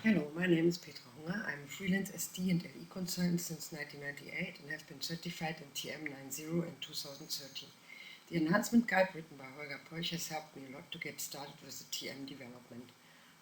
Hello, my name is Petra Hunger. I'm a freelance SD and LE consultant since 1998 and have been certified in TM90 in 2013. The enhancement guide written by Holger Polch has helped me a lot to get started with the TM development.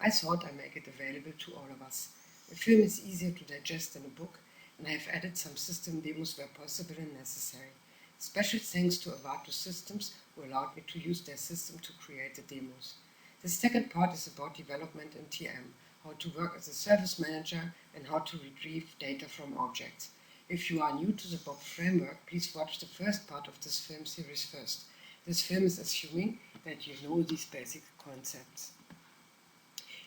I thought I'd make it available to all of us. A film is easier to digest than a book, and I have added some system demos where possible and necessary. Special thanks to Avato Systems, who allowed me to use their system to create the demos. The second part is about development in TM, how to work as a service manager and how to retrieve data from objects. If you are new to the BOPF framework, please watch the first part of this film series first. This film is assuming that you know these basic concepts.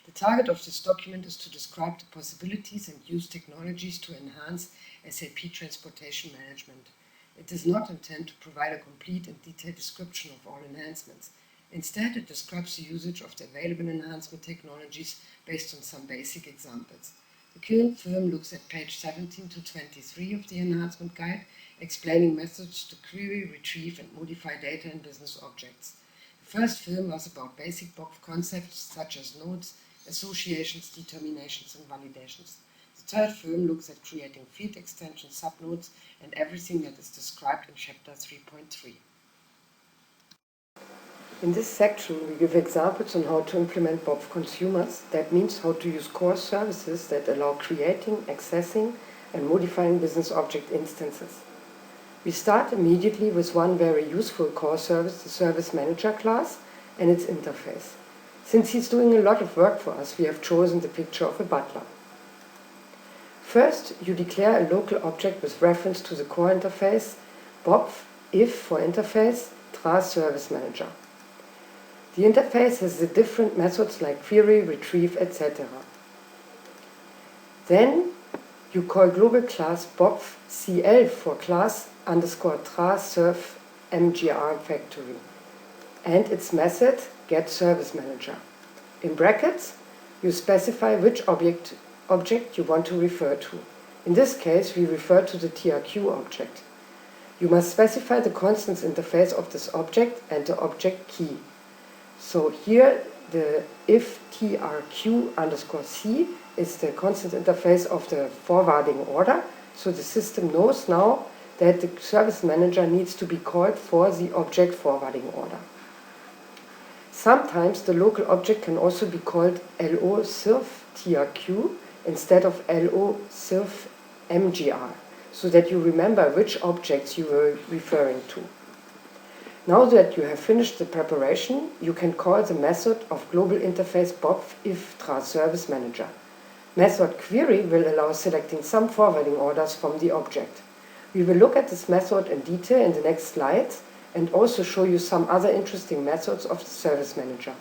The target of this document is to describe the possibilities and use technologies to enhance SAP transportation management. It does not intend to provide a complete and detailed description of all enhancements. Instead, it describes the usage of the available enhancement technologies based on some basic examples. The film looks at page 17 to 23 of the enhancement guide, explaining methods to query, retrieve, and modify data in business objects. The first film was about basic BOPF concepts such as nodes, associations, determinations, and validations. The third film looks at creating field extension subnodes and everything that is described in chapter 3.3. In this section, we give examples on how to implement BOPF consumers. That means how to use core services that allow creating, accessing, and modifying business object instances. We start immediately with one very useful core service, the Service Manager class, and its interface. Since he's doing a lot of work for us, we have chosen the picture of a butler. First, you declare a local object with reference to the core interface, BOPF, if for interface, tra Service Manager. The interface has the different methods like query, retrieve, etc. Then you call global class BOPF CL for class underscore tra serve mgr factory and its method get service manager. In brackets, you specify which object you want to refer to. In this case, we refer to the TRQ object. You must specify the constants interface of this object and the object key. So here the if trq underscore c is the constant interface of the forwarding order, so the system knows now that the service manager needs to be called for the object forwarding order. Sometimes the local object can also be called lo sirf trq instead of lo sirf mgr, so that you remember which objects you were referring to. Now that you have finished the preparation, you can call the method of global interface BOPF if tra service manager. Method query will allow selecting some forwarding orders from the object. We will look at this method in detail in the next slides and also show you some other interesting methods of the service manager.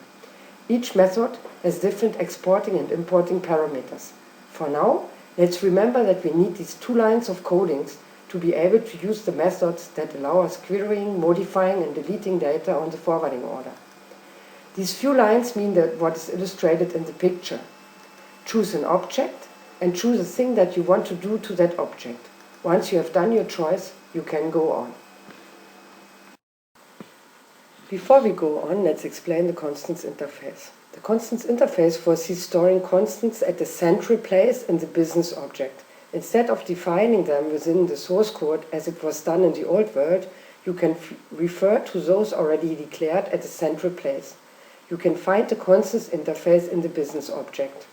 Each method has different exporting and importing parameters. For now, let's remember that we need these two lines of codings to be able to use the methods that allow us querying, modifying, and deleting data on the forwarding order. These few lines mean that what is illustrated in the picture. Choose an object and choose a thing that you want to do to that object. Once you have done your choice, you can go on. Before we go on, let's explain the constants interface. The constants interface foresees storing constants at the central place in the business object. Instead of defining them within the source code as it was done in the old world, you can refer to those already declared at the central place. You can find the constants interface in the business object.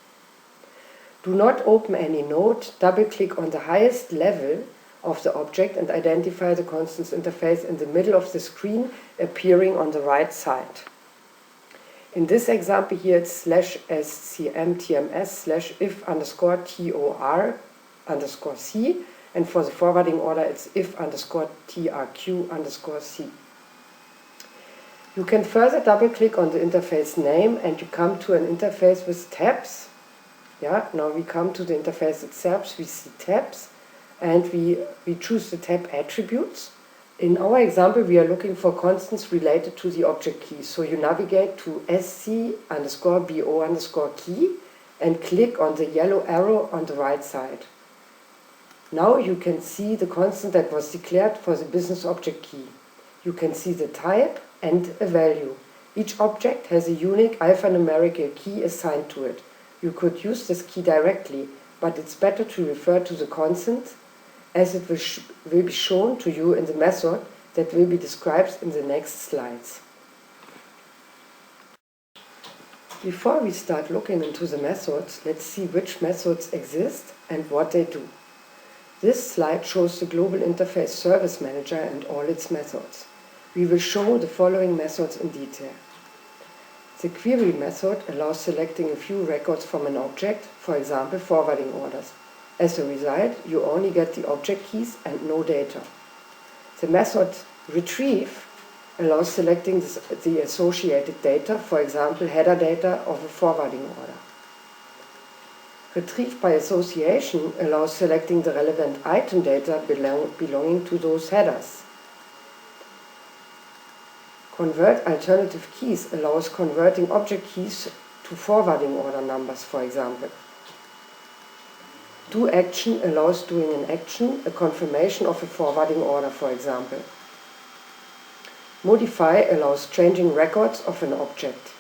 Do not open any node, double-click on the highest level of the object and identify the constants interface in the middle of the screen appearing on the right side. In this example here it's /scmtms/if underscore tor underscore c, and for the forwarding order it's if underscore trq underscore c. You can further double click on the interface name and you come to an interface with tabs. Now we come to the interface itself, we see tabs and we choose the tab attributes. In our example we are looking for constants related to the object key, so you navigate to sc underscore bo underscore key and click on the yellow arrow on the right side. Now you can see the constant that was declared for the business object key. You can see the type and a value. Each object has a unique alphanumerical key assigned to it. You could use this key directly, but it's better to refer to the constant, as it will be shown to you in the method that will be described in the next slides. Before we start looking into the methods, let's see which methods exist and what they do. This slide shows the Global Interface Service Manager and all its methods. We will show the following methods in detail. The query method allows selecting a few records from an object, for example forwarding orders. As a result, you only get the object keys and no data. The method retrieve allows selecting the associated data, for example header data of a forwarding order. Retrieve by association allows selecting the relevant item data belonging to those headers. Convert alternative keys allows converting object keys to forwarding order numbers, for example. Do action allows doing an action, a confirmation of a forwarding order, for example. Modify allows changing records of an object.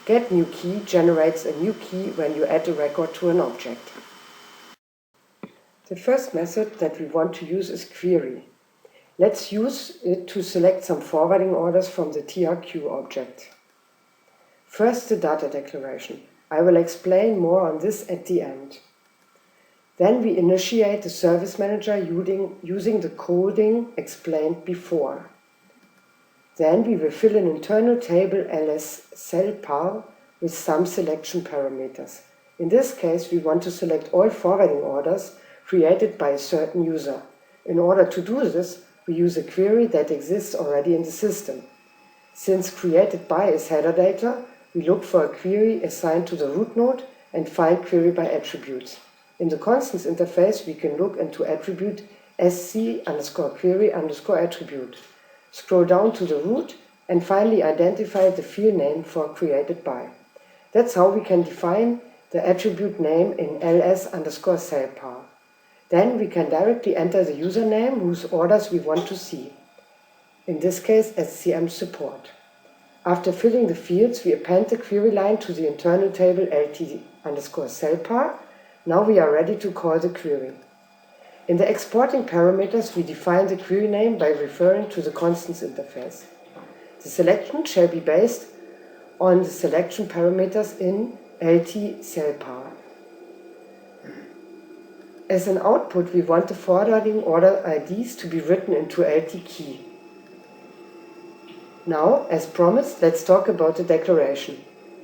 Get new key generates a new key when you add a record to an object. The first method that we want to use is query. Let's use it to select some forwarding orders from the TRQ object. First, the data declaration. I will explain more on this at the end. Then we initiate the service manager using the coding explained before. Then we will fill an internal table ls cell par with some selection parameters. In this case, we want to select all forwarding orders created by a certain user. In order to do this, we use a query that exists already in the system. Since created by is header data, we look for a query assigned to the root node and find query by attributes. In the constants interface, we can look into attribute sc_query_attribute. Scroll down to the root and finally identify the field name for created by. That's how we can define the attribute name in ls_cellpar. Then we can directly enter the username whose orders we want to see. In this case, SCM support. After filling the fields, we append the query line to the internal table lt_cellpar. Now we are ready to call the query. In the exporting parameters, we define the query name by referring to the constants interface. The selection shall be based on the selection parameters in lt_cellpar. As an output, we want the forwarding order IDs to be written into LT key. Now, as promised, let's talk about the declaration.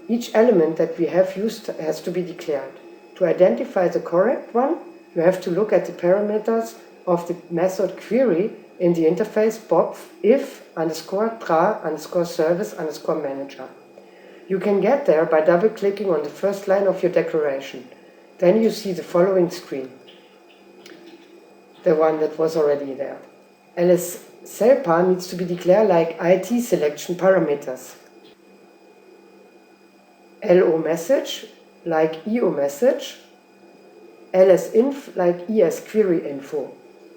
Each element that we have used has to be declared. To identify the correct one, you have to look at the parameters of the method query in the interface BOPF_tra_service_manager. You can get there by double-clicking on the first line of your declaration. Then you see the following screen. The one that was already there. ls_cellpar needs to be declared like IT selection parameters. LO_message like EO_message, LS_inf like ES_query_info,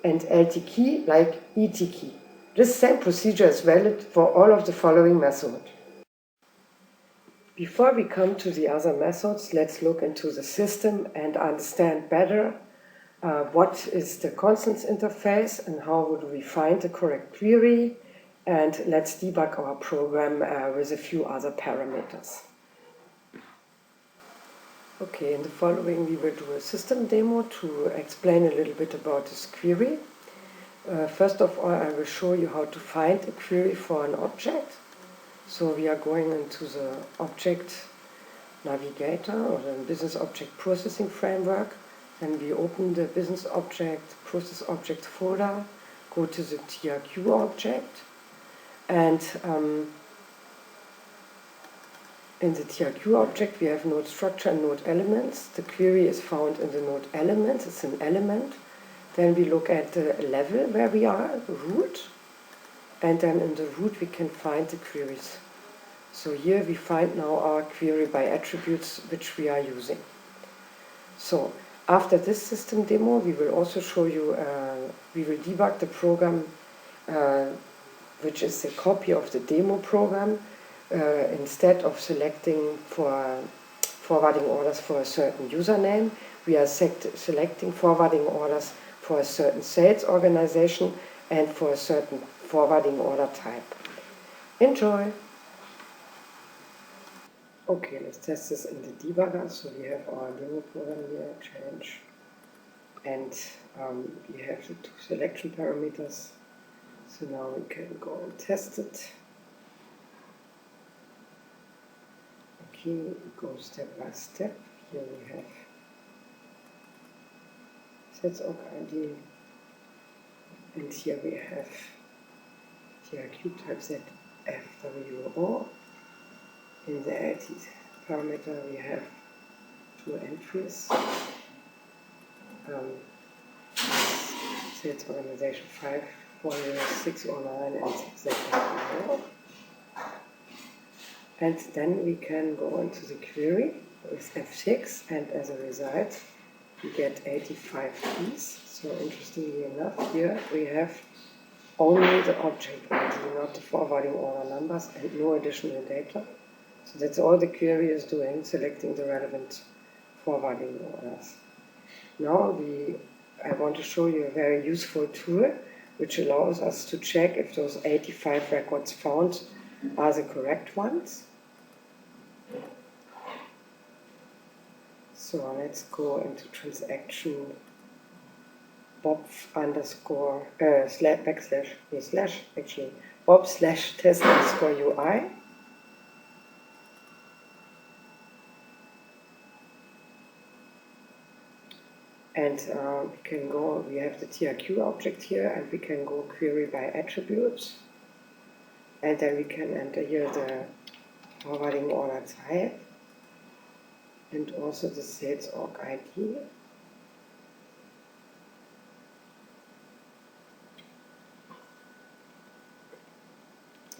and LT_key like ET_key. This same procedure is valid for all of the following methods. Before we come to the other methods, let's look into the system and understand better what is the constants interface and how would we find the correct query, and let's debug our program with a few other parameters. Okay, in the following we will do a system demo to explain a little bit about this query. First of all, I will show you how to find a query for an object. So we are going into the object navigator or the business object processing framework. Then we open the business object, process object folder, go to the TRQ object, and in the TRQ object we have node structure and node elements. The query is found in the node elements, it's an element. Then we look at the level where we are, root, and then in the root we can find the queries. So here we find now our query by attributes which we are using. So after this system demo we will also show you, we will debug the program which is a copy of the demo program. Instead of selecting for forwarding orders for a certain username. We are selecting forwarding orders for a certain sales organization and for a certain forwarding order type. Enjoy! Okay, let's test this in the debugger. So we have our demo program here, change, and we have the two selection parameters. So now we can go and test it. Okay, we go step by step. Here we have sets org ID, and here we have TRQ type ZFWO. In the IT parameter we have two entries. Sales organization 54609 and ZFWO. And then we can go into the query with F6, and as a result we get 85 keys. So interestingly enough, here we have only the object ID, not the forwarding order numbers, and no additional data. So that's all the query is doing, selecting the relevant forwarding orders. Now I want to show you a very useful tool which allows us to check if those 85 records found are the correct ones. So let's go into transaction BOPF underscore BOP /test underscore UI. And we have the TRQ object here, and we can go query by attributes. And then we can enter here the forwarding order type and also the sales org ID.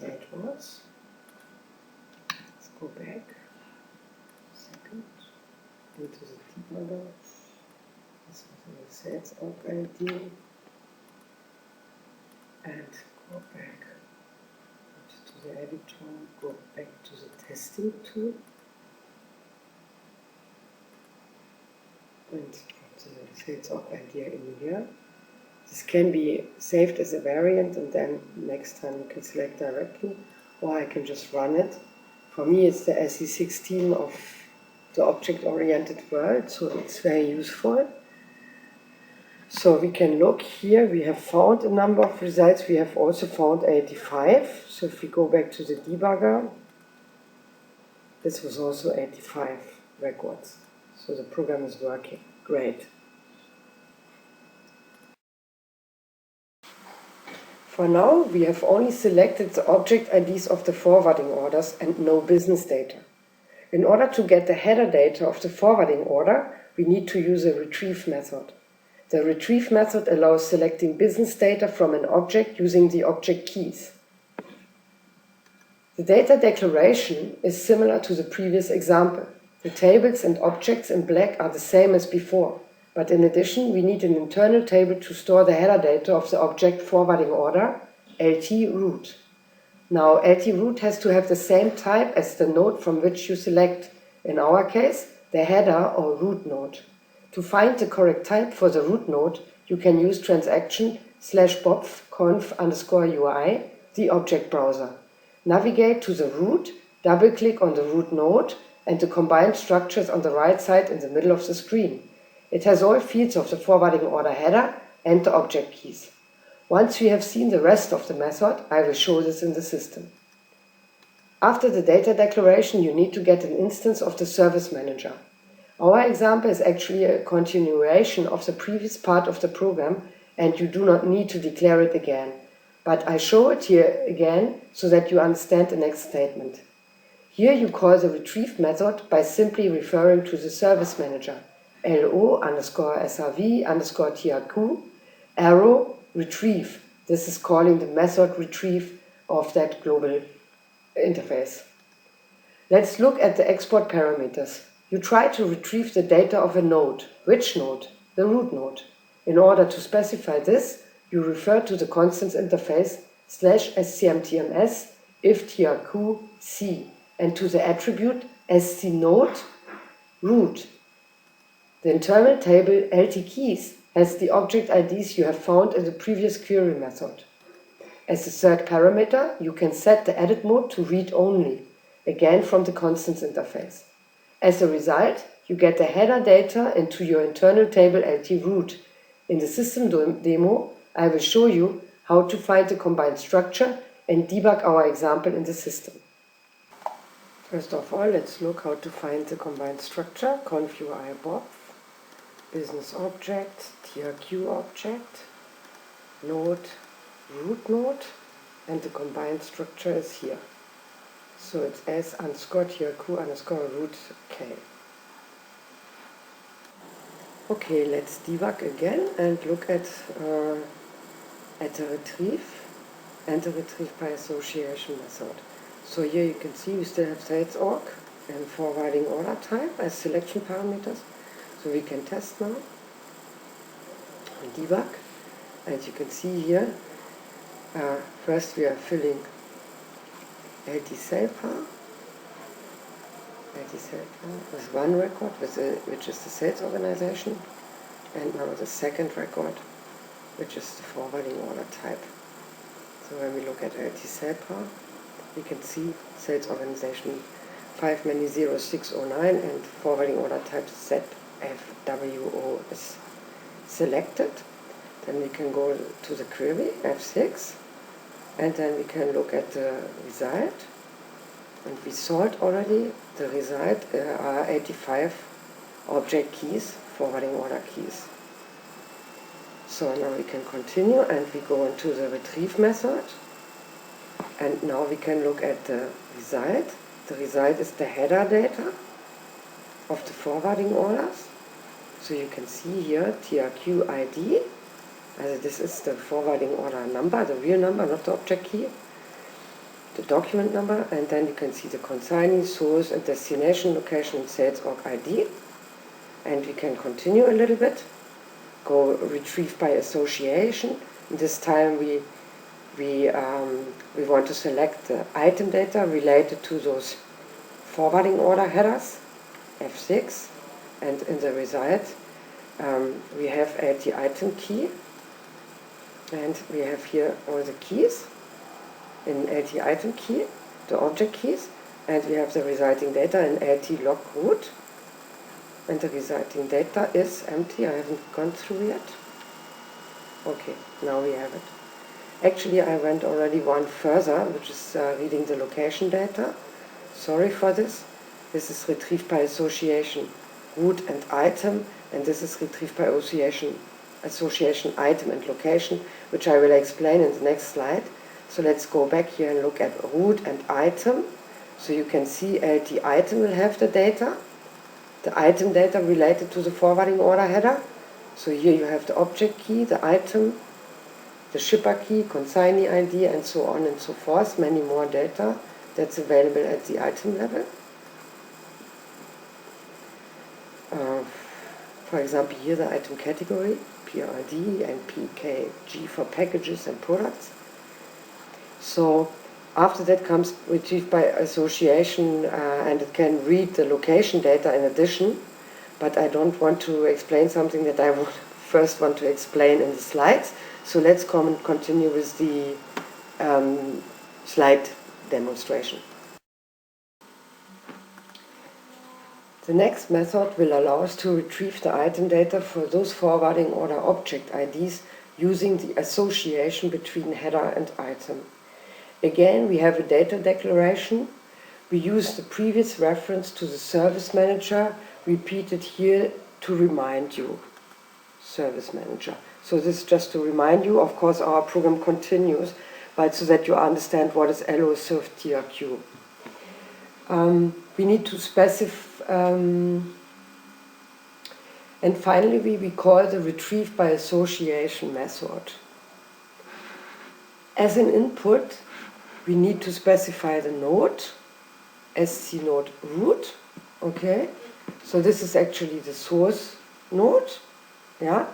There it was. Let's go back a second into the debugger. This was the sales org ID. And go back to the editor, go back to the testing tool, and put the sales org ID in here. This can be saved as a variant, and then next time you can select directly, or I can just run it. For me it's the SE16 of the object-oriented world, so it's very useful. So we can look here, we have found a number of results, we have also found 85. So if we go back to the debugger, this was also 85 records. So the program is working. Great. For now, we have only selected the object IDs of the forwarding orders and no business data. In order to get the header data of the forwarding order, we need to use a retrieve method. The retrieve method allows selecting business data from an object using the object keys. The data declaration is similar to the previous example. The tables and objects in black are the same as before, but in addition we need an internal table to store the header data of the object forwarding order, LT root. Now LT root has to have the same type as the node from which you select, in our case the header or root node. To find the correct type for the root node, you can use transaction /bopf_conf_ui, the object browser. Navigate to the root, double-click on the root node, and the combined structures on the right side in the middle of the screen. It has all fields of the forwarding order header and the object keys. Once we have seen the rest of the method, I will show this in the system. After the data declaration, you need to get an instance of the service manager. Our example is actually a continuation of the previous part of the program, and you do not need to declare it again. But I show it here again so that you understand the next statement. Here you call the retrieve method by simply referring to the service manager, lo_srv_trq, arrow retrieve. This is calling the method retrieve of that global interface. Let's look at the export parameters. You try to retrieve the data of a node. Which node? The root node. In order to specify this, you refer to the constants interface /scmtms if trq c and to the attribute scnode root. The internal table LT keys has the object IDs you have found in the previous query method. As a third parameter, you can set the edit mode to read only, again from the constants interface. As a result, you get the header data into your internal table LT root. In the system demo, I will show you how to find the combined structure and debug our example in the system. First of all, let's look how to find the combined structure. Conf UI BOPF, business object, TRQ object, node, root node, and the combined structure is here. So it's s_trq_root k. Okay, let's debug again and look at the retrieve and the retrieve by association method. So here you can see we still have sales org and forwarding order type as selection parameters. So we can test now and debug. And you can see here, first we are filling LT cell par with one record, which is the sales organization, and now the second record, which is the forwarding order type. So when we look at LT cell par, we can see sales organization 5many0609 and forwarding order type ZFWO is selected. Then we can go to the query F6 and then we can look at the result, and we saw it already. The result are 85 object keys, forwarding order keys. So now we can continue and we go into the retrieve method, and now we can look at the result. The result is the header data of the forwarding orders. So you can see here TRQ ID. This is the forwarding order number, the real number, not the object key, the document number, and then you can see the consignee, source, and destination location and sales org ID. And we can continue a little bit, go retrieve by association. This time we want to select the item data related to those forwarding order headers, F6, and in the result we have LT item key. And we have here all the keys in LT item key, the object keys, and we have the resulting data in LT log root. And the resulting data is empty, I haven't gone through yet. Okay, now we have it. Actually, I went already one further, which is reading the location data. Sorry for this. This is retrieved by association root and item, and this is retrieved by association item and location, which I will explain in the next slide. So let's go back here and look at root and item. So you can see LT item will have the data, the item data related to the forwarding order header. So here you have the object key, the item, the shipper key, consignee ID, and so on and so forth, many more data that's available at the item level. For example, here the item category, PRD and PKG for packages and products. So after that comes retrieved by association, and it can read the location data in addition, but I don't want to explain something that I would first want to explain in the slides. So let's continue with the slide demonstration. The next method will allow us to retrieve the item data for those forwarding order object IDs using the association between header and item. Again, we have a data declaration. We use the previous reference to the service manager, repeated here to remind you, service manager. So this is just to remind you. Of course, our program continues, but so that you understand what is LO serve TRQ. We need to specify, and finally we call the retrieve by association method. As an input, we need to specify the node, sc node root, okay? So this is actually the source node, yeah?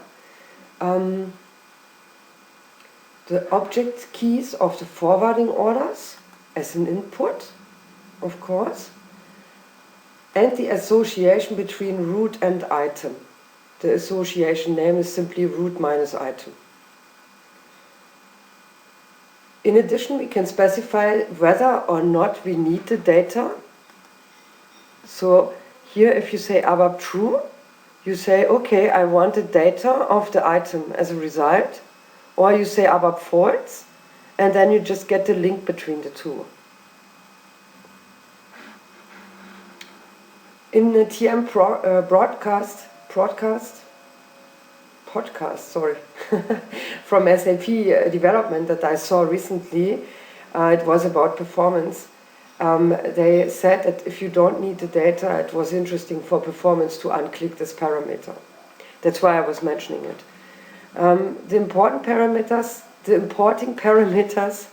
The object keys of the forwarding orders as an input, of course. and the association between root and item. The association name is simply root minus item. In addition, we can specify whether or not we need the data. So here, if you say ABAP true, you say, okay, I want the data of the item as a result, or you say ABAP false, and then you just get the link between the two. In the TM podcast, sorry, from SAP development that I saw recently, it was about performance. They said that if you don't need the data, it was interesting for performance to unclick this parameter. That's why I was mentioning it. The importing parameters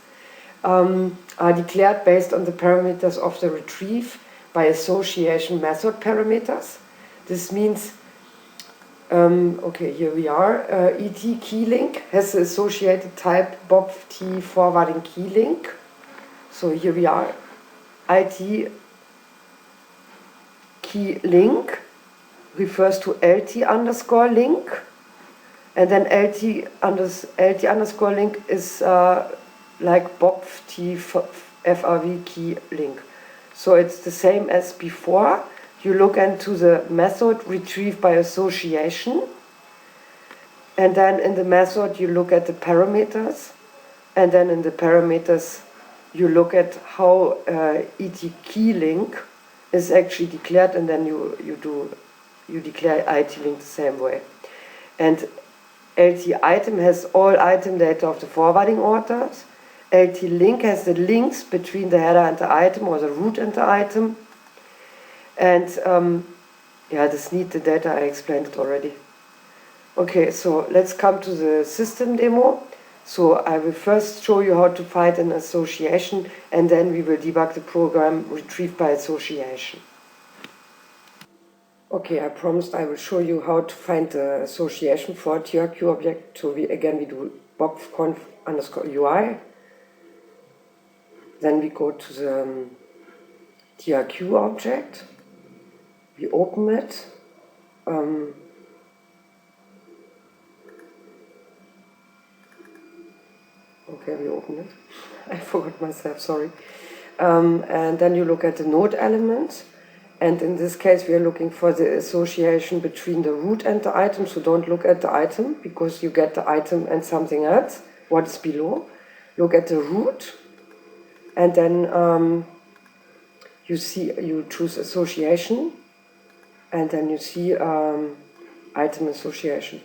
are declared based on the parameters of the retrieve by association method parameters. This means, okay, here we are, ET key link has the associated type BOPF forwarding key link. So here we are, IT key link refers to LT underscore link, and then LT underscore link is like BOPF FRV key link. So it's the same as before. You look into the method retrieve by association, and then in the method you look at the parameters, and then in the parameters you look at how ET key link is actually declared, and then you declare IT link the same way. And LT item has all item data of the forwarding orders. LT link has the links between the header and the item, or the root and the item. And yeah, this need the data, I explained it already. Okay, so let's come to the system demo. So I will first show you how to find an association, and then we will debug the program retrieved by association. Okay, I promised I will show you how to find the association for a TRQ object. So we do BOPF underscore UI. Then we go to the TRQ object. We open it. Okay, we open it. I forgot myself, sorry. And then you look at the node elements. And in this case, we are looking for the association between the root and the item. So don't look at the item, because you get the item and something else, what is below. Look at the root. And then you choose association, and then you see item association.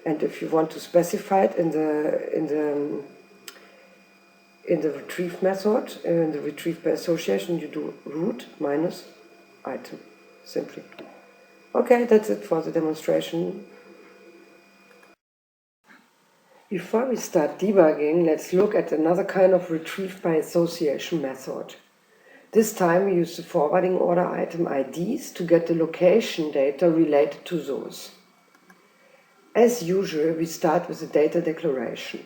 And if you want to specify it in the retrieve method, in the retrieve by association, you do root minus item, simply. Okay, that's it for the demonstration. Before we start debugging, let's look at another kind of retrieve by association method. This time we use the forwarding order item IDs to get the location data related to those. As usual, we start with the data declaration.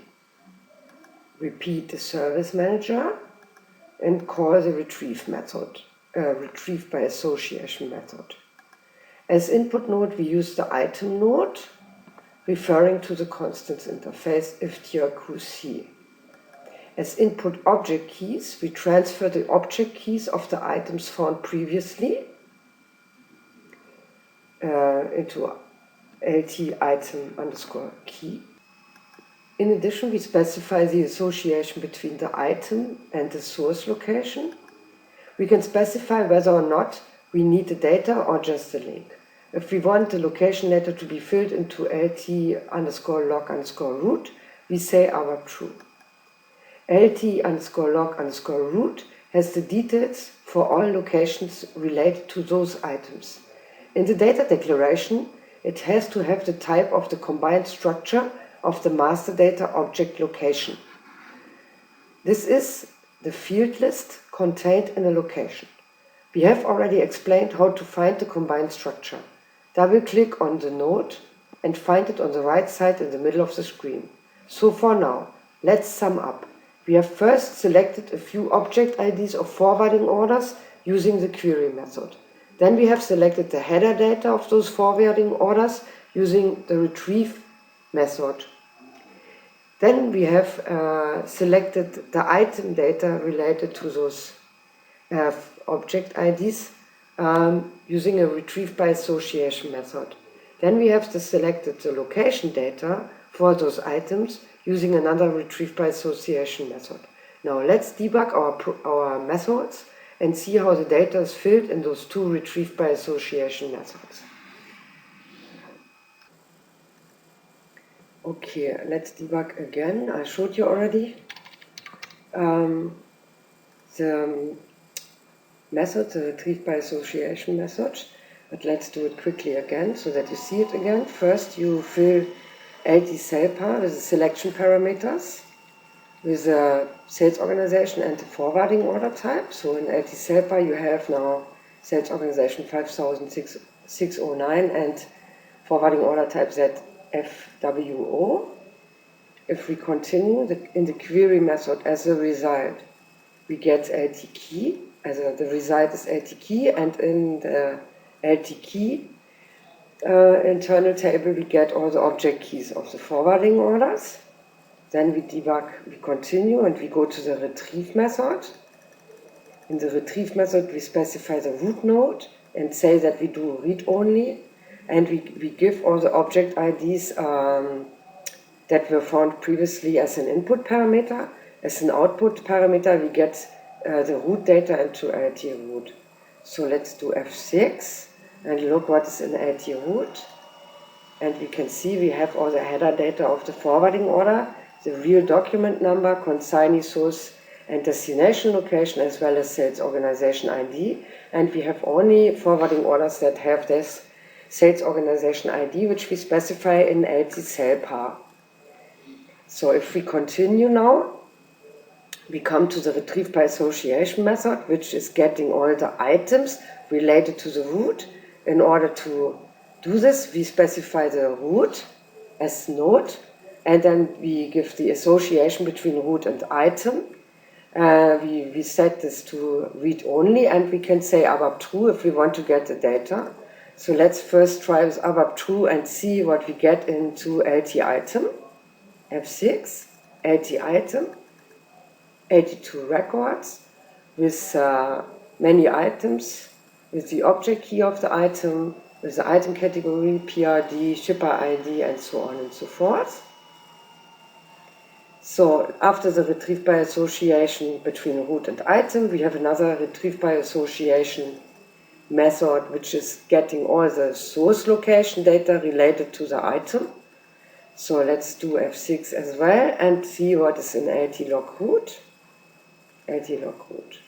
Repeat the service manager and call the retrieve method, retrieve by association method. As input node, we use the item node, referring to the constants interface if TRQC. As input object keys, we transfer the object keys of the items found previously into LT item underscore key. In addition, we specify the association between the item and the source location. We can specify whether or not we need the data or just the link. If we want the location data to be filled into LT underscore log underscore root, we say ABAP true. LT underscore log underscore root has the details for all locations related to those items. In the data declaration, it has to have the type of the combined structure of the master data object location. This is the field list contained in a location. We have already explained how to find the combined structure. Double-click on the node and find it on the right side in the middle of the screen. So for now, let's sum up. We have first selected a few object IDs of forwarding orders using the query method. Then we have selected the header data of those forwarding orders using the retrieve method. Then we have selected the item data related to those object IDs using a retrieve by association method. Then we have selected the location data for those items using another retrieve by association method. Now let's debug our methods and see how the data is filled in those two retrieve by association methods. Okay, let's debug again. I showed you already the method, the retrieve by association method, but let's do it quickly again so that you see it again. First, you fill LT cell par with the selection parameters, with the sales organization and the forwarding order type. So in LT cell par you have now sales organization 50609 and forwarding order type ZFWO. If we continue in the query method as a result, we get LT key, the result is LT key, and in the LT key internal table we get all the object keys of the forwarding orders. Then we debug, we continue, and we go to the retrieve method. In the retrieve method we specify the root node and say that we do read only, and we give all the object IDs that were found previously as an input parameter. As an output parameter we get the root data into LT root. So let's do F6 and look what is in LT root, and we can see we have all the header data of the forwarding order, the real document number, consignee source and destination location, as well as sales organization ID, and we have only forwarding orders that have this sales organization ID, which we specify in LT cell par. So if we continue now, we come to the retrieve by association method, which is getting all the items related to the root. In order to do this, we specify the root as node, and then we give the association between root and item. We set this to read only, and we can say abap true if we want to get the data. So let's first try with abap true and see what we get into LT item. F6, LT item, 82 records with many items, with the object key of the item, with the item category, PRD, shipper ID, and so on and so forth. So after the retrieve by association between root and item, we have another retrieve by association method, which is getting all the source location data related to the item. So let's do F6 as well and see what is in LT log root. LT log root.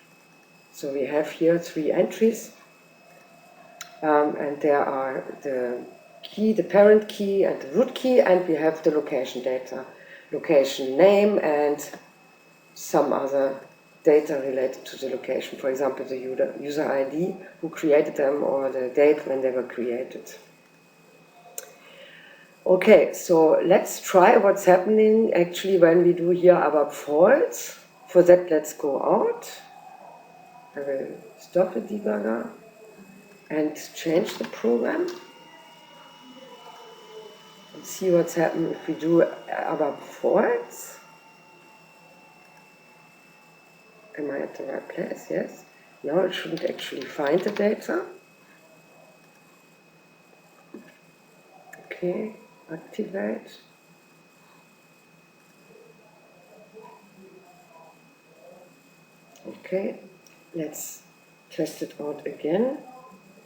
So we have here 3 entries, and there are the key, the parent key and the root key, and we have the location data, location name and some other data related to the location, for example the user ID, who created them, or the date when they were created. Okay, so let's try what's happening actually when we do here abap false. For that, let's go out. I will stop the debugger and change the program and see what's happened if we do abap false. Am I at the right place? Yes. Now it shouldn't actually find the data. Okay, activate. Okay, let's test it out again.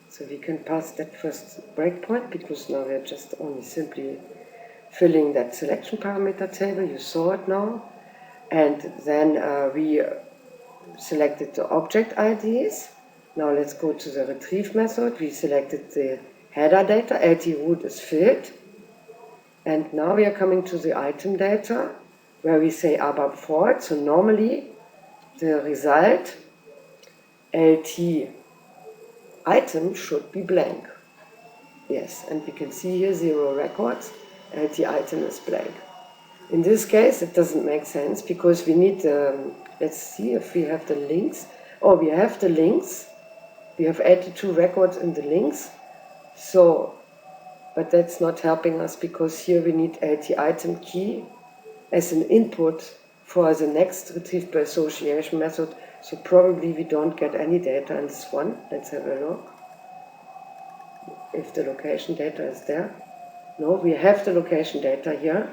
So we can pass that first breakpoint, because now we're just only simply filling that selection parameter table. You saw it now. And then we selected the object IDs. Now let's go to the retrieve method. We selected the header data. LT root is filled. And now we are coming to the item data, where we say abap false. So normally the result LT item should be blank. Yes, and we can see here 0 records. LT item is blank. In this case, it doesn't make sense, because we need let's see if we have the links. Oh, we have the links We have 82 records in the links, so, but that's not helping us because here we need LT item key as an input for the next retrieve by association method, so probably we don't get any data in this one. Let's have a look if the location data is there. No, we have the location data here.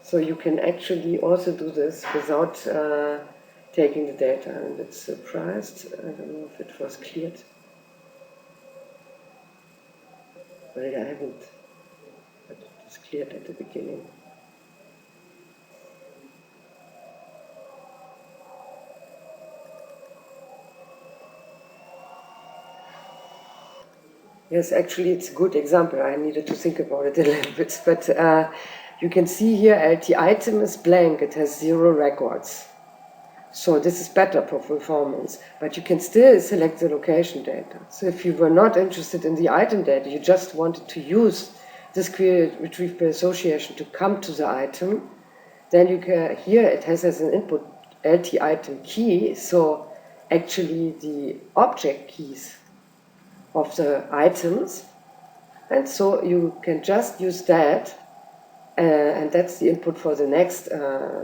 So you can actually also do this without taking the data, and it's surprised. I don't know if it was cleared. Well, I haven't, but it was cleared at the beginning. Yes, actually it's a good example. I needed to think about it a little bit, but you can see here LT item is blank, it has 0 records. So this is better for performance, but you can still select the location data. So if you were not interested in the item data, you just wanted to use this query retrieve by association to come to the item, then you can, here it has as an input LT item key, so actually the object keys of the items, and so you can just use that, and that's the input for the next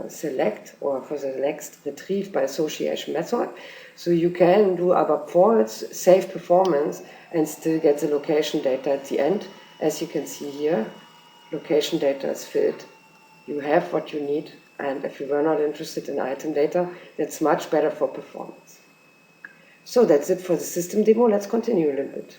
select or for the next retrieve by association method. So you can do ABAP faults, save performance, and still get the location data at the end. As you can see here, location data is filled. You have what you need, and if you were not interested in item data, that's much better for performance. So that's it for the system demo. Let's continue a little bit.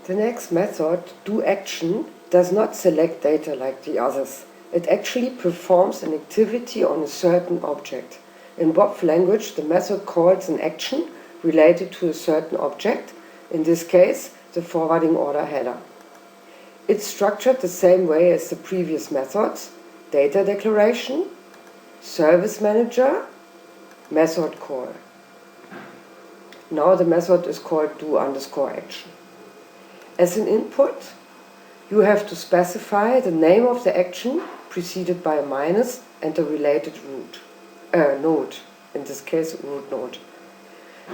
The next method, doAction, does not select data like the others. It actually performs an activity on a certain object. In BOPF language, the method calls an action related to a certain object, in this case, the forwarding order header. It's structured the same way as the previous methods: data declaration, service manager, method call. Now the method is called do_action. As an input, you have to specify the name of the action preceded by a minus and the related node, in this case root node.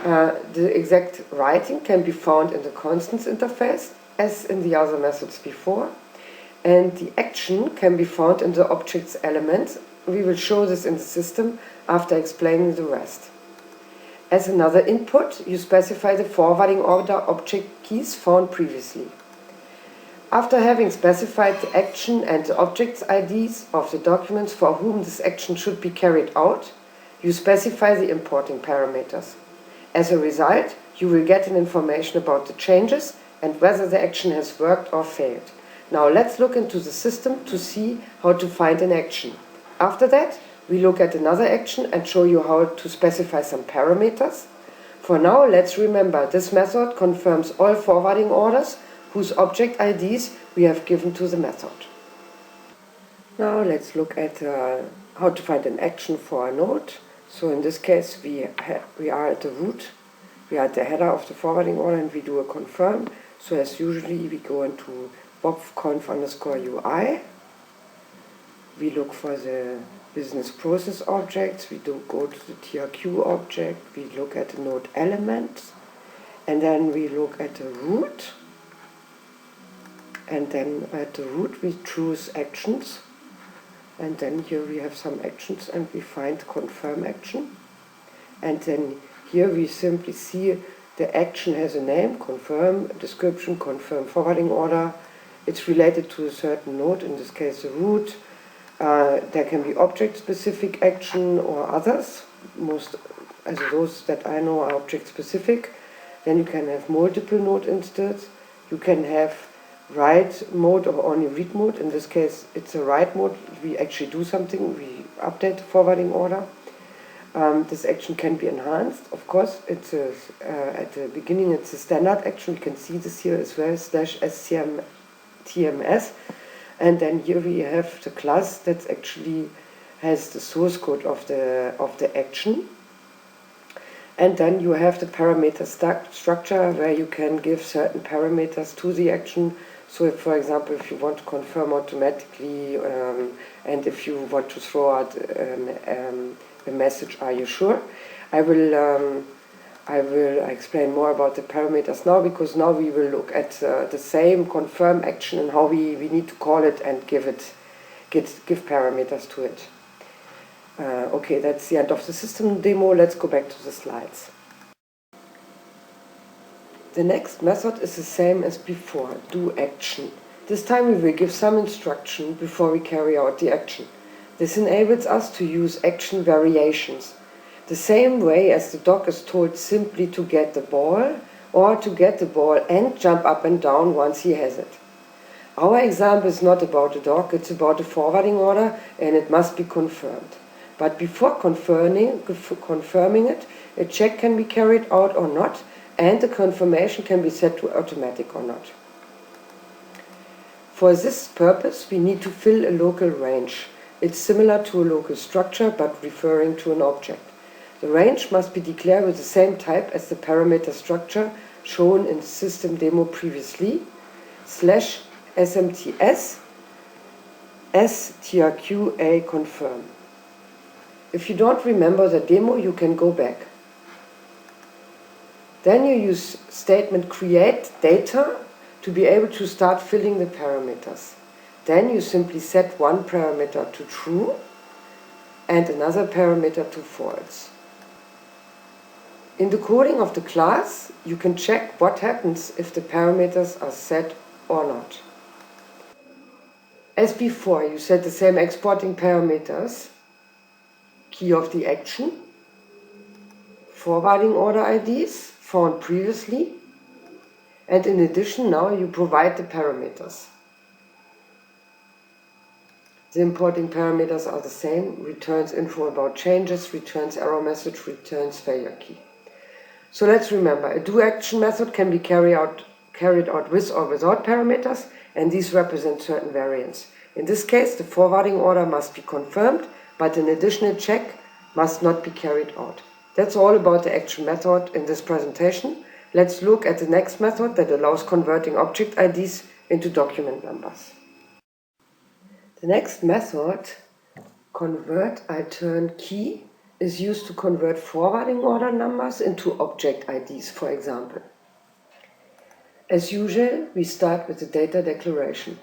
The exact writing can be found in the constants interface as in the other methods before, and the action can be found in the object's elements. We will show this in the system after explaining the rest. As another input, you specify the forwarding order object keys found previously. After having specified the action and the object's IDs of the documents for whom this action should be carried out, you specify the importing parameters. As a result, you will get an information about the changes and whether the action has worked or failed. Now let's look into the system to see how to find an action. After that, we look at another action and show you how to specify some parameters. For now, let's remember this method confirms all forwarding orders whose object IDs we have given to the method. Now let's look at how to find an action for a node. So in this case, we are at the root, we are at the header of the forwarding order, and we do a confirm. So as usually, we go into BOPF_conf_UI. We look for the business process objects, we do go to the TRQ object, we look at the node element, and then we look at the root, and then at the root we choose actions, and then here we have some actions and we find confirm action, and then here we simply see the action has a name, confirm, description, confirm forwarding order, it's related to a certain node, in this case the root. There can be object-specific action or others. Most, as those that I know, are object-specific. Then you can have multiple node instances. You can have write mode or only read mode. In this case, it's a write mode. We actually do something. We update the forwarding order. This action can be enhanced. Of course, it's at the beginning it's a standard action. You can see this here as well, /scm_tms. And then here we have the class that actually has the source code of the action. And then you have the parameter structure where you can give certain parameters to the action. So if, for example, if you want to confirm automatically and if you want to throw out a message, are you sure? I will explain more about the parameters now, because now we will look at the same confirm action and how we need to call it and give parameters to it. Okay, that's the end of the system demo. Let's go back to the slides. The next method is the same as before, do action. This time we will give some instruction before we carry out the action. This enables us to use action variations, the same way as the dog is told simply to get the ball, or to get the ball and jump up and down once he has it. Our example is not about a dog, it's about a forwarding order, and it must be confirmed. But before confirming it, a check can be carried out or not, and the confirmation can be set to automatic or not. For this purpose, we need to fill a local range. It's similar to a local structure, but referring to an object. The range must be declared with the same type as the parameter structure shown in the system demo previously, /smts strqa confirm. If you don't remember the demo, you can go back. Then you use statement create data to be able to start filling the parameters. Then you simply set one parameter to true and another parameter to false. In the coding of the class, you can check what happens if the parameters are set or not. As before, you set the same exporting parameters, key of the action, forwarding order IDs found previously, and in addition now you provide the parameters. The importing parameters are the same, returns info about changes, returns error message, returns failure key. So let's remember, a do action method can be carried out with or without parameters, and these represent certain variants. In this case, the forwarding order must be confirmed, but an additional check must not be carried out. That's all about the action method in this presentation. Let's look at the next method that allows converting object IDs into document numbers. The next method, convert altern key, is used to convert forwarding order numbers into object IDs, for example. As usual, we start with the data declaration.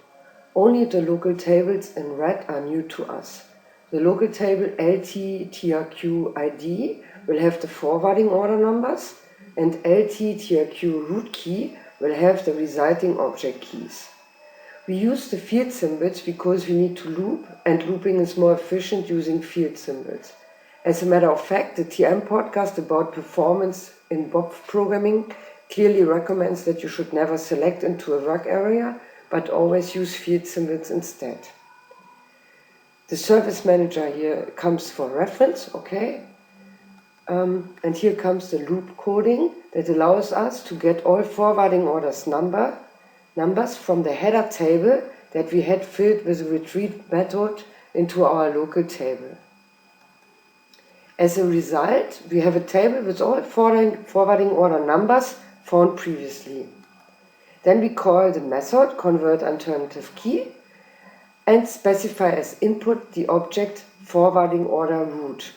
Only the local tables in red are new to us. The local table LT-TRQ-ID will have the forwarding order numbers, and LT-TRQ-root key will have the resulting object keys. We use the field symbols because we need to loop, and looping is more efficient using field symbols. As a matter of fact, the TM podcast about performance in BOPF programming clearly recommends that you should never select into a work area, but always use field symbols instead. The service manager here comes for reference, okay? And here comes the loop coding that allows us to get all forwarding orders numbers from the header table that we had filled with a retrieve method into our local table. As a result, we have a table with all forwarding order numbers found previously. Then we call the method convert alternative key and specify as input the object forwarding order root.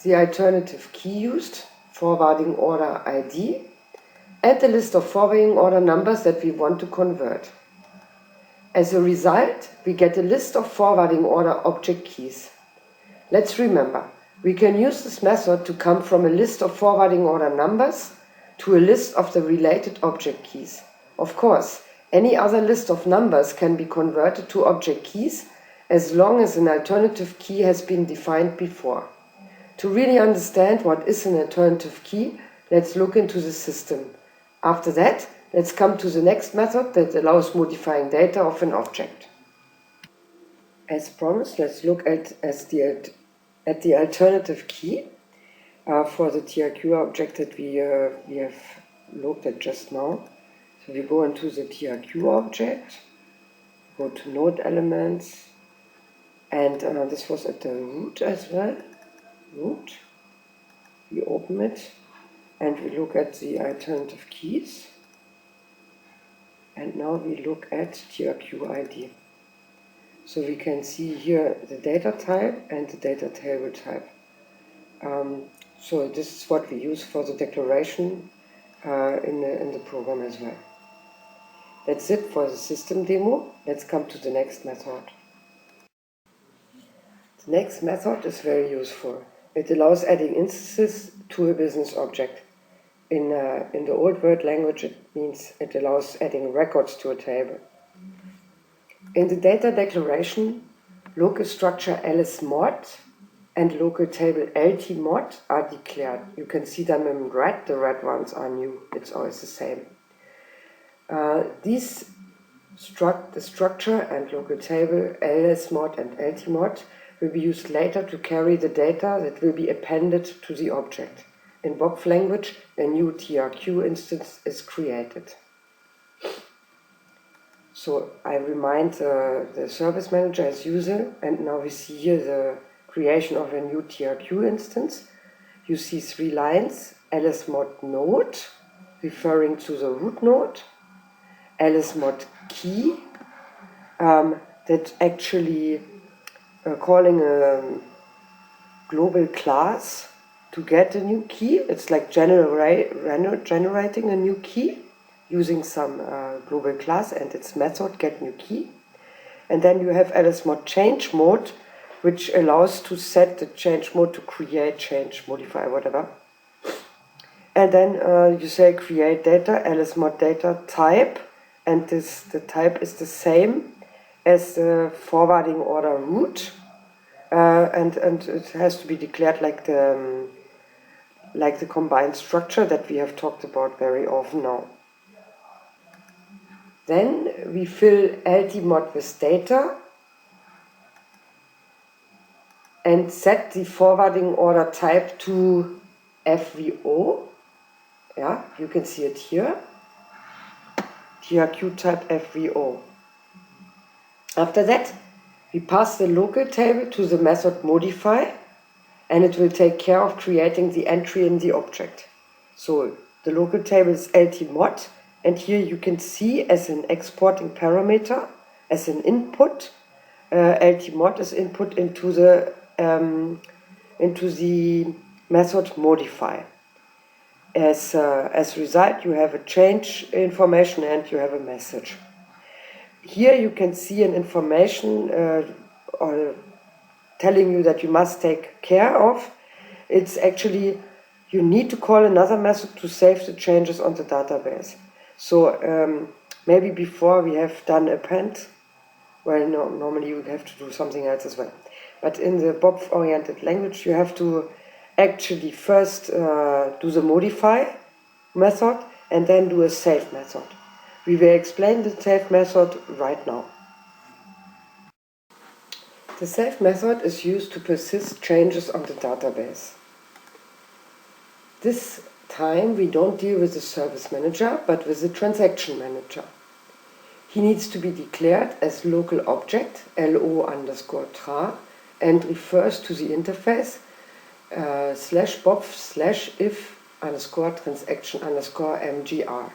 The alternative key used, forwarding order ID, and the list of forwarding order numbers that we want to convert. As a result, we get a list of forwarding order object keys. Let's remember, we can use this method to come from a list of forwarding order numbers to a list of the related object keys. Of course, any other list of numbers can be converted to object keys as long as an alternative key has been defined before. To really understand what is an alternative key, let's look into the system. After that, let's come to the next method that allows modifying data of an object. As promised, let's look at the alternative key for the TRQ object that we have looked at just now. So we go into the TRQ object, go to node elements, and this was at the root as well. Root. We open it, and we look at the alternative keys. And now we look at TRQ ID. So we can see here the data type and the data table type. So this is what we use for the declaration in the program as well. That's it for the system demo. Let's come to the next method. The next method is very useful. It allows adding instances to a business object. In the old word language, it means it allows adding records to a table. In the data declaration, local structure lsmod and local table ltmod are declared. You can see them in red. The red ones are new. It's always the same. The structure and local table lsmod and ltmod will be used later to carry the data that will be appended to the object. In BOPF language, a new TRQ instance is created. So I remind the service manager as user, and now we see here the creation of a new TRQ instance. You see 3 lines: lsmod node, referring to the root node, lsmod key, that actually calling a global class to get a new key. It's like generating a new key using some global class and its method get new key. And then you have lsmod change mode, which allows to set the change mode to create, change, modify, whatever. And then you say create data, lsmod data type, and the type is the same as the forwarding order root, and it has to be declared like the combined structure that we have talked about very often now. Then we fill ltmod with data and set the forwarding order type to FVO. Yeah, you can see it here. TRQ type FVO. After that, we pass the local table to the method modify, and it will take care of creating the entry in the object. So the local table is ltmod, and here you can see as an exporting parameter, as an input, ltmod is input into the method modify. As result, you have a change information and you have a message. Here you can see an information or telling you that you must take care of. It's actually, you need to call another method to save the changes on the database. So maybe before we have done append, well, no, normally you have to do something else as well. But in the BOPF-oriented language, you have to actually first do the modify method and then do a save method. We will explain the save method right now. The save method is used to persist changes on the database. This time we don't deal with the service manager, but with the transaction manager. He needs to be declared as local object, lo_tra, and refers to the interface /bopf/if_transaction_mgr.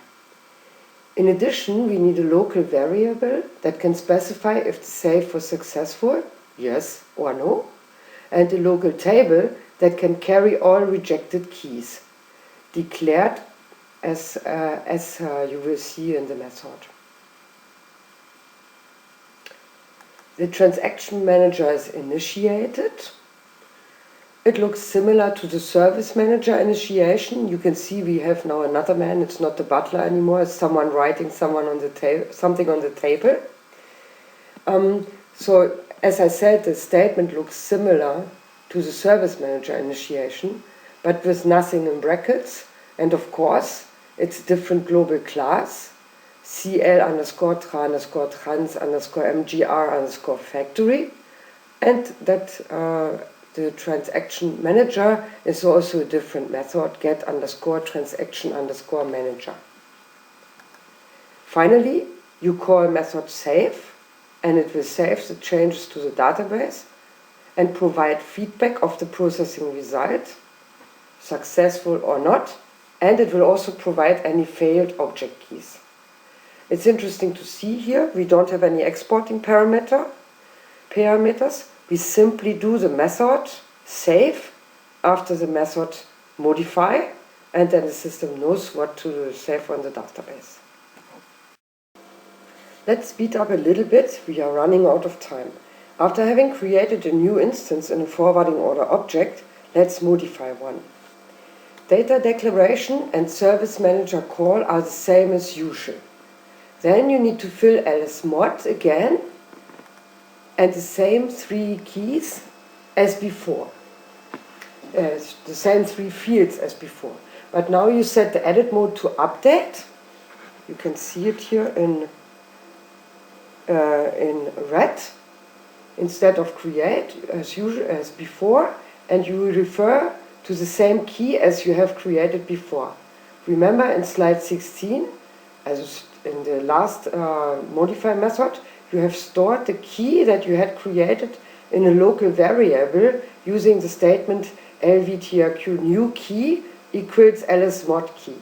In addition, we need a local variable that can specify if the save was successful, yes or no, and a local table that can carry all rejected keys, declared as you will see in the method. The transaction manager is initiated. It looks similar to the service manager initiation. You can see we have now another man. It's not the butler anymore. It's someone writing something on the table. So as I said, the statement looks similar to the service manager initiation, but with nothing in brackets. And of course, it's a different global class, CL_trans_trans_mgr_factory, and that the transaction manager is also a different method, get_transaction_manager. Finally, you call method save, and it will save the changes to the database and provide feedback of the processing result, successful or not, and it will also provide any failed object keys. It's interesting to see here, we don't have any exporting parameters. We simply do the method save after the method modify, and then the system knows what to save on the database. Let's speed up a little bit, we are running out of time. After having created a new instance in a forwarding order object, let's modify one. Data declaration and service manager call are the same as usual. Then you need to fill ls-mod again and the same 3 keys as before. The same 3 fields as before. But now you set the edit mode to update. You can see it here in red instead of create as usual as before, and you will refer to the same key as you have created before. Remember in slide 16, as in the last modify method, you have stored the key that you had created in a local variable using the statement lvtrq new key equals ls-mod key.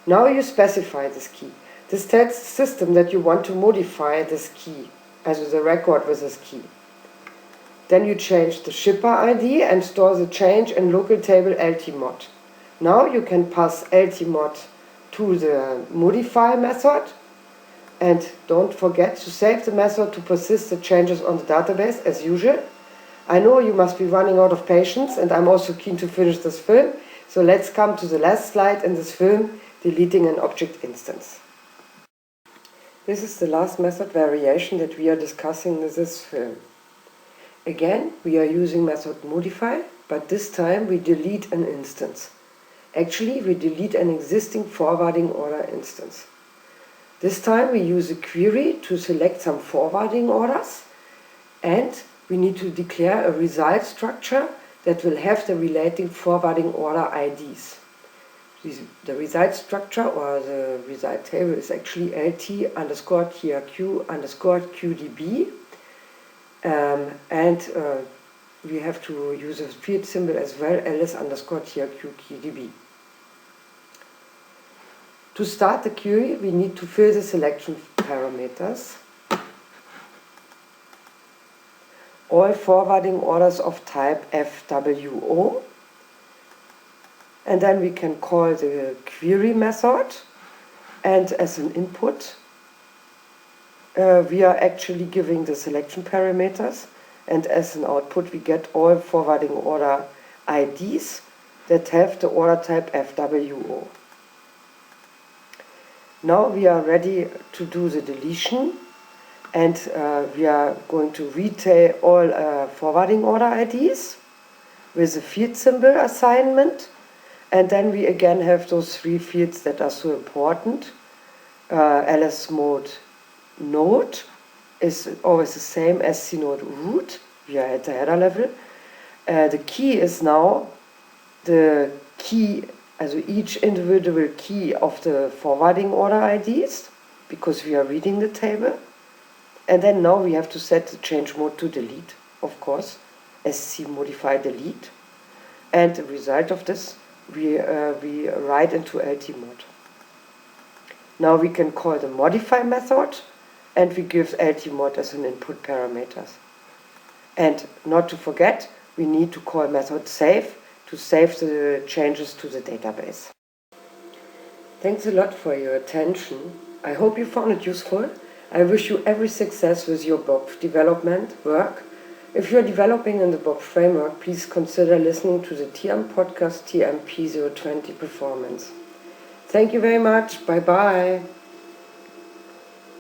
Now you specify this key. This tells the system that you want to modify this key, also the record with this key. Then you change the shipper ID and store the change in local table ltmod. Now you can pass ltmod to the modify method, and don't forget to save the method to persist the changes on the database as usual. I know you must be running out of patience, and I'm also keen to finish this film, so let's come to the last slide in this film, deleting an object instance. This is the last method variation that we are discussing in this film. Again, we are using method modify, but this time we delete an instance. Actually, we delete an existing forwarding order instance. This time we use a query to select some forwarding orders, and we need to declare a result structure that will have the relating forwarding order IDs. The result structure or the result table is actually lt underscore trq underscore qdb, and we have to use a field symbol as well, ls underscore trq qdb. To start the query, we need to fill the selection parameters. All forwarding orders of type FWO. And then we can call the query method, and as an input we are actually giving the selection parameters, and as an output we get all forwarding order IDs that have the order type FWO. Now we are ready to do the deletion, and we are going to retain all forwarding order IDs with a field symbol assignment. And then we again have those 3 fields that are so important. ls-mode node is always the same as cnode root. We are at the header level. The key is now the key, also each individual key of the forwarding order IDs, because we are reading the table. And then now we have to set the change mode to delete, of course, sc modify delete. And the result of this we write into ltmod. Now we can call the modify method, and we give ltmod as an input parameters. And not to forget, we need to call method save to save the changes to the database. Thanks a lot for your attention. I hope you found it useful. I wish you every success with your BOPF development work. If you are developing in the BOPF framework, please consider listening to the TM podcast TMP020 Performance. Thank you very much. Bye bye.